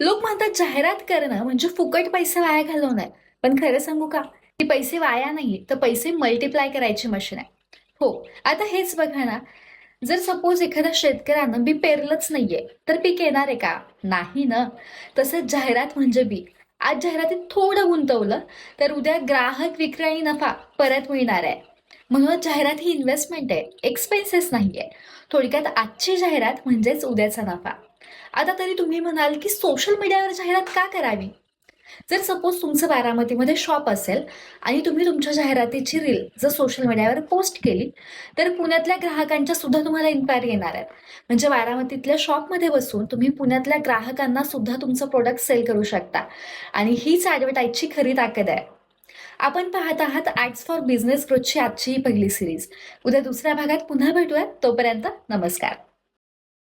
लोक म्हणतात जाहिरात करणं म्हणजे फुकट पैसे वाया घालवणं आहे. पण खरं सांगू का? ती पैसे वाया नाहीये, तर पैसे मल्टिप्लाय करायची मशीन आहे. हो, आता हेच बघा ना, जर सपोज एखाद्या शेतकऱ्यानं बी पेरलंच नाहीये, तर पीक येणार आहे का? नाही ना. तसंच जाहिरात म्हणजे बी. आज जाहिरातीत थोडं गुंतवलं, तर उद्या ग्राहक, विक्री आणि नफा परत मिळणार आहे. म्हणूनच जाहिरात ही इन्व्हेस्टमेंट आहे, एक्सपेन्सेस नाहीये. थोडक्यात आजची जाहिरात म्हणजेच उद्याचा नफा. आता तरी तुम्ही म्हणाल, की सोशल मीडियावर जाहिरात का करावी? जर सपोज तुमचं बारामतीमध्ये शॉप असेल आणि तुम्ही तुमच्या जाहिरातीची रील जर सोशल मीडियावर पोस्ट केली, तर पुण्यातल्या ग्राहकांच्या सुद्धा तुम्हाला इन्क्वायरी येणार आहेत. म्हणजे बारामतीतल्या शॉपमध्ये बसून तुम्ही पुण्यातल्या ग्राहकांना सुद्धा तुमचं प्रोडक्ट सेल करू शकता. आणि हीच ॲडव्हर्टाईजची खरी ताकद आहे. आपण पाहत आहात ॲड्स फॉर बिझनेस ग्रोथची आजची ही पहिली सिरीज. उद्या दुसऱ्या भागात पुन्हा भेटूयात. तोपर्यंत नमस्कार.